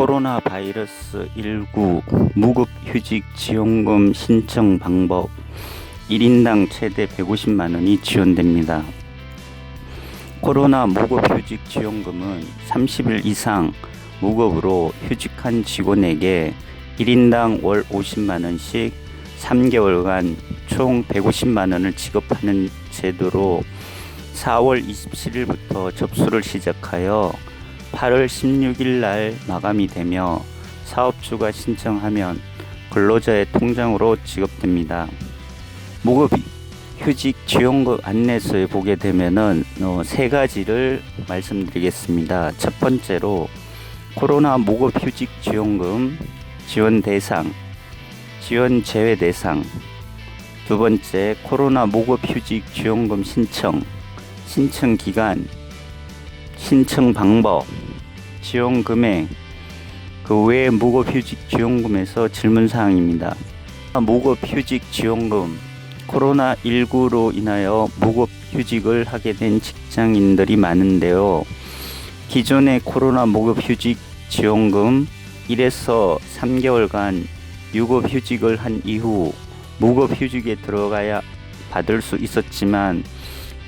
코로나 바이러스 19 무급휴직 지원금 신청 방법 1인당 최대 150만 원이 지원됩니다. 코로나 무급휴직 지원금은 30일 이상 무급으로 휴직한 직원에게 1인당 월 50만 원씩 3개월간 총 150만 원을 지급하는 제도로 4월 27일부터 접수를 시작하여 8월 16일 날 마감이 되며 사업주가 신청하면 근로자의 통장으로 지급됩니다. 무급휴직 지원금 안내서에 보게 되면은 세 가지를 말씀드리겠습니다. 첫 번째로 코로나 무급휴직 지원금 지원 대상, 지원 제외 대상. 두 번째 코로나 무급휴직 지원금 신청 기간, 신청 방법, 지원 금액, 그 외에 무급휴직 지원금에서 질문사항입니다. 무급휴직 지원금, 코로나19로 인하여 무급휴직을 하게 된 직장인들이 많은데요. 기존의 코로나 무급휴직 지원금 1에서 3개월간 유급휴직을 한 이후 무급휴직에 들어가야 받을 수 있었지만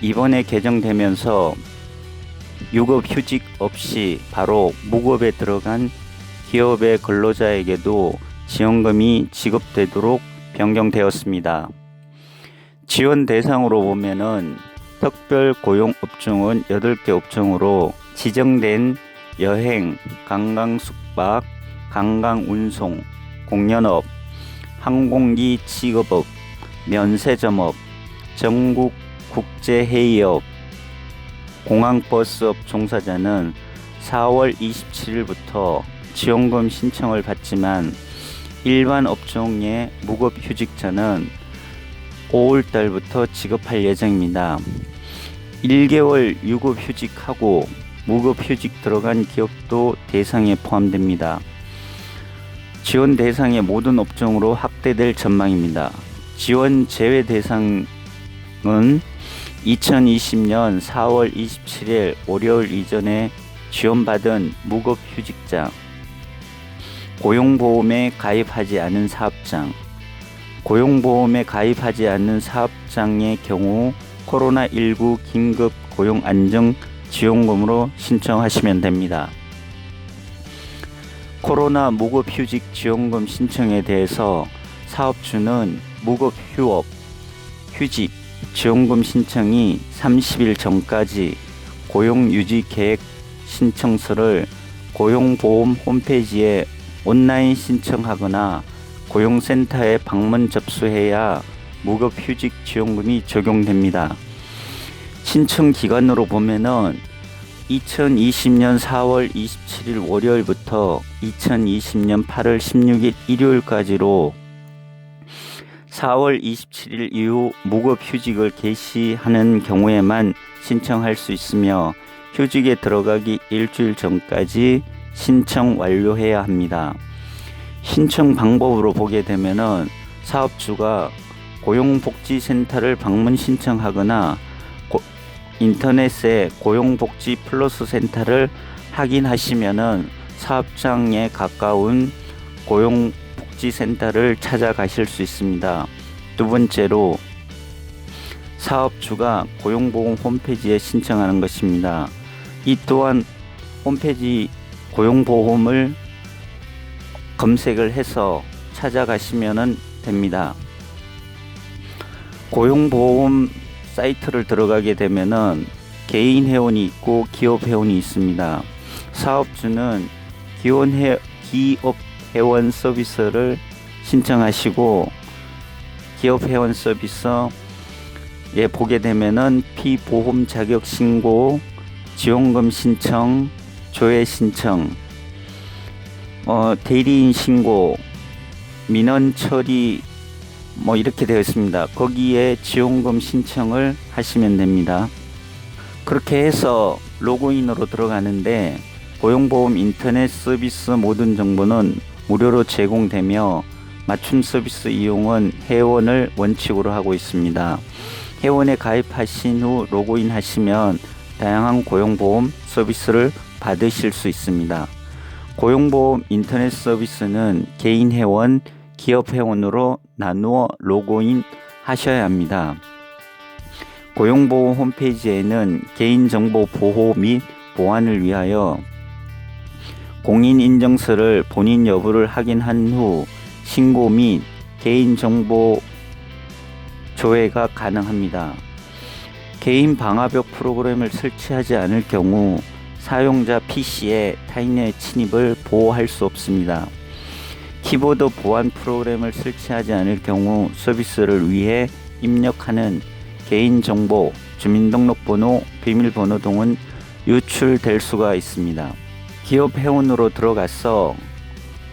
이번에 개정되면서 유급휴직 없이 바로 무급에 들어간 기업의 근로자에게도 지원금이 지급되도록 변경되었습니다. 지원 대상으로 보면은 특별 고용 업종은 8개 업종으로 지정된 여행, 관광 숙박, 관광 운송, 공연업, 항공기 취급업, 면세점업, 전국 국제회의업, 공항버스업 종사자는 4월 27일부터 지원금 신청을 받지만 일반 업종의 무급휴직자는 5월달부터 지급할 예정입니다. 1개월 유급휴직하고 무급휴직 들어간 기업도 대상에 포함됩니다. 지원 대상의 모든 업종으로 확대될 전망입니다. 지원 제외 대상은 2020년 4월 27일 월요일 이전에 지원받은 무급휴직자, 고용보험에 가입하지 않은 사업장, 고용보험에 가입하지 않는 사업장의 경우 코로나19 긴급 고용안정지원금으로 신청하시면 됩니다. 코로나 무급휴직 지원금 신청에 대해서 사업주는 무급휴업, 휴직, 지원금 신청이 30일 전까지 고용유지계획 신청서를 고용보험 홈페이지에 온라인 신청하거나 고용센터에 방문 접수해야 무급휴직 지원금이 적용됩니다. 신청 기간으로 보면은 2020년 4월 27일 월요일부터 2020년 8월 16일 일요일까지로 4월 27일 이후 무급휴직을 개시하는 경우에만 신청할 수 있으며 휴직에 들어가기 일주일 전까지 신청 완료해야 합니다. 신청 방법으로 보게 되면은 사업주가 고용복지센터를 방문 신청하거나 인터넷에 고용복지 플러스 센터를 확인하시면은 사업장에 가까운 고용복지센터를 찾아가실 수 있습니다. 두 번째로 사업주가 고용보험 홈페이지에 신청하는 것입니다. 이 또한 홈페이지 고용보험을 검색을 해서 찾아가시면 됩니다. 고용보험 사이트를 들어가게 되면은 개인 회원이 있고 기업 회원이 있습니다. 사업주는 기업 회원 서비스를 신청하시고 기업 회원 서비스에 보게 되면은 피보험 자격 신고, 지원금 신청, 조회 신청, 대리인 신고, 민원 처리 이렇게 되어 있습니다. 거기에 지원금 신청을 하시면 됩니다. 그렇게 해서 로그인으로 들어가는데 고용보험 인터넷 서비스 모든 정보는 무료로 제공되며 맞춤 서비스 이용은 회원을 원칙으로 하고 있습니다. 회원에 가입하신 후 로그인 하시면 다양한 고용보험 서비스를 받으실 수 있습니다. 고용보험 인터넷 서비스는 개인 회원, 기업 회원으로 나누어 로그인 하셔야 합니다. 고용보험 홈페이지에는 개인정보 보호 및 보안을 위하여 공인인증서를 본인 여부를 확인한 후 신고 및 개인정보 조회가 가능합니다. 개인 방화벽 프로그램을 설치하지 않을 경우 사용자 PC에 타인의 침입을 보호할 수 없습니다. 키보드 보안 프로그램을 설치하지 않을 경우 서비스를 위해 입력하는 개인정보, 주민등록번호, 비밀번호 등은 유출될 수가 있습니다. 기업 회원으로 들어가서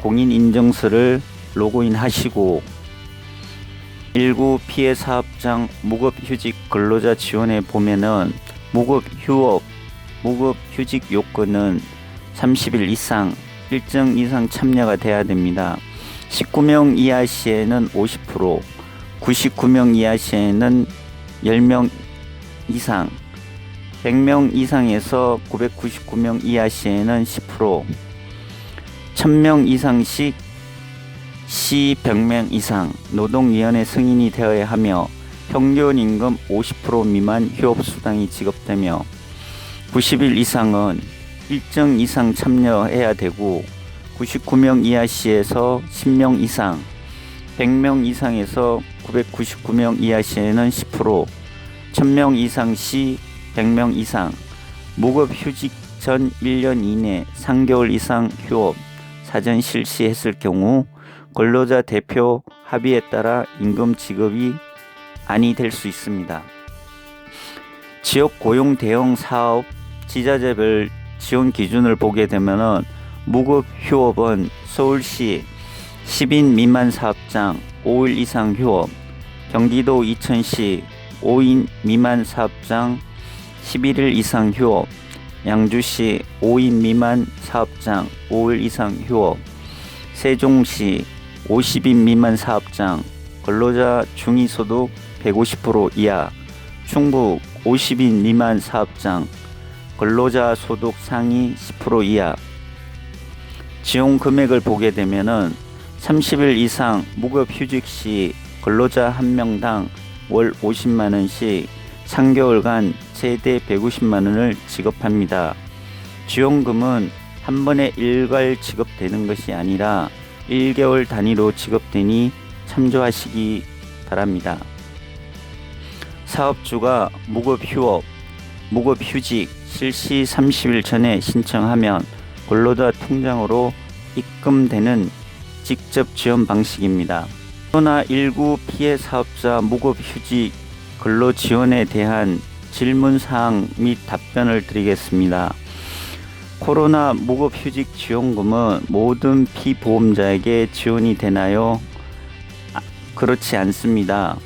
공인인증서를 로그인하시고 1구 피해 사업장 무급휴직 근로자 지원에 보면은 무급휴직 요건은 30일 이상, 일정 이상 참여가 돼야 됩니다. 19명 이하 시에는 50%, 99명 이하 시에는 10명 이상, 100명 이상에서 999명 이하 시에는 10%, 1000명 이상 시 100명 이상 노동위원회 승인이 되어야 하며 평균 임금 50% 미만 휴업수당이 지급되며 90일 이상은 일정 이상 참여해야 되고 99명 이하 시에서 10명 이상, 100명 이상에서 999명 이하 시에는 10%, 1000명 이상 시 100명 이상, 무급휴직 전 1년 이내 3개월 이상 휴업 사전 실시했을 경우 근로자 대표 합의에 따라 임금 지급이 아니 될 수 있습니다. 지역 고용 대응 사업 지자체별 지원 기준을 보게 되면은 무급 휴업은 서울시 10인 미만 사업장 5일 이상 휴업, 경기도 이천시 5인 미만 사업장 11일 이상 휴업, 양주시 5인 미만 사업장 5일 이상 휴업, 세종시 50인 미만 사업장 근로자 중위소득 150% 이하, 충북 50인 미만 사업장 근로자 소득 상위 10% 이하. 지원 금액을 보게 되면은 30일 이상 무급휴직 시 근로자 1명당 월 50만원씩 3개월간 최대 150만원을 지급합니다. 지원금은 한 번에 일괄 지급되는 것이 아니라 1개월 단위로 지급되니 참조하시기 바랍니다. 사업주가 무급휴직 실시 30일 전에 신청하면 근로자 통장으로 입금되는 직접 지원 방식입니다. 코로나19 피해 사업자 무급휴직 근로 지원에 대한 질문사항 및 답변을 드리겠습니다. 코로나 무급휴직 지원금은 모든 피보험자에게 지원이 되나요? 그렇지 않습니다.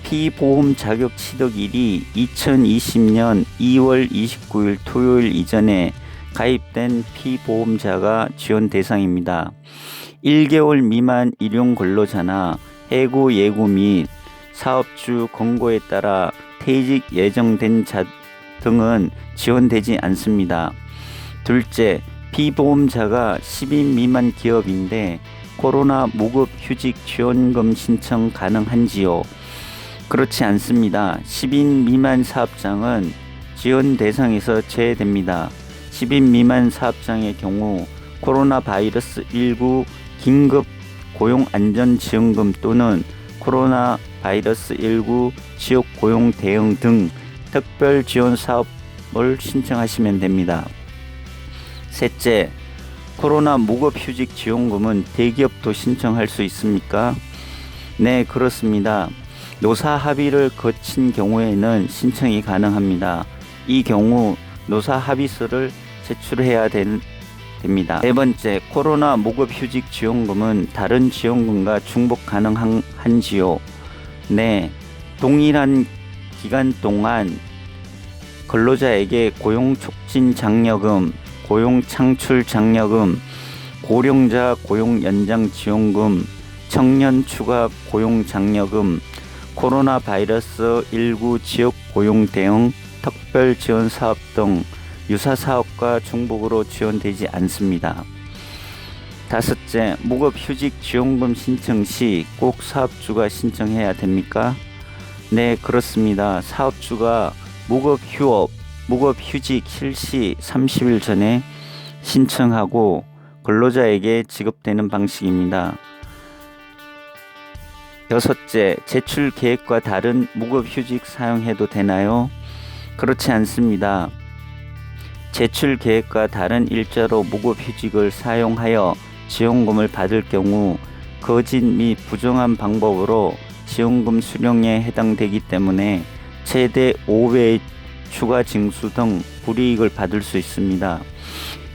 피보험 자격 취득일이 2020년 2월 29일 토요일 이전에 가입된 피보험자가 지원 대상입니다. 1개월 미만 일용 근로자나 해고 예고 및 사업주 권고에 따라 퇴직 예정된 자 등은 지원되지 않습니다. 둘째, 피보험자가 10인 미만 기업인데 코로나 무급휴직 지원금 신청 가능한지요? 그렇지 않습니다. 10인 미만 사업장은 지원 대상에서 제외됩니다. 10인 미만 사업장의 경우 코로나 바이러스 19 긴급 고용안전지원금 또는 코로나 바이러스 19 지역 고용 대응 등 특별 지원 사업을 신청하시면 됩니다. 셋째, 코로나 무급휴직 지원금은 대기업도 신청할 수 있습니까? 네, 그렇습니다. 노사 합의를 거친 경우에는 신청이 가능합니다. 이 경우 노사 합의서를 제출해야 됩니다. 네 번째, 코로나 무급휴직 지원금은 다른 지원금과 중복 가능한지요? 네, 동일한 기간 동안 근로자에게 고용촉진장려금, 고용창출장려금, 고령자 고용연장지원금, 청년 추가 고용장려금, 코로나 바이러스 19 지역 고용 대응 특별지원사업 등 유사사업과 중복으로 지원되지 않습니다. 5째, 무급휴직 지원금 신청 시 꼭 사업주가 신청해야 됩니까? 네, 그렇습니다. 사업주가 무급휴직 실시 30일 전에 신청하고 근로자에게 지급되는 방식입니다. 6째, 제출 계획과 다른 무급휴직 사용해도 되나요? 그렇지 않습니다. 제출 계획과 다른 일자로 무급휴직을 사용하여 지원금을 받을 경우 거짓 및 부정한 방법으로 지원금 수령에 해당되기 때문에 최대 5회의 추가 징수 등 불이익을 받을 수 있습니다.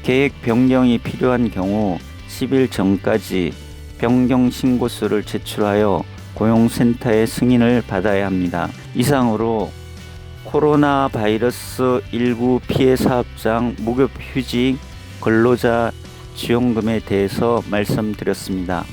계획 변경이 필요한 경우 10일 전까지 변경 신고서를 제출하여 고용센터의 승인을 받아야 합니다. 이상으로 코로나 바이러스 19 피해 사업장 무급휴직 근로자 지원금에 대해서 말씀드렸습니다.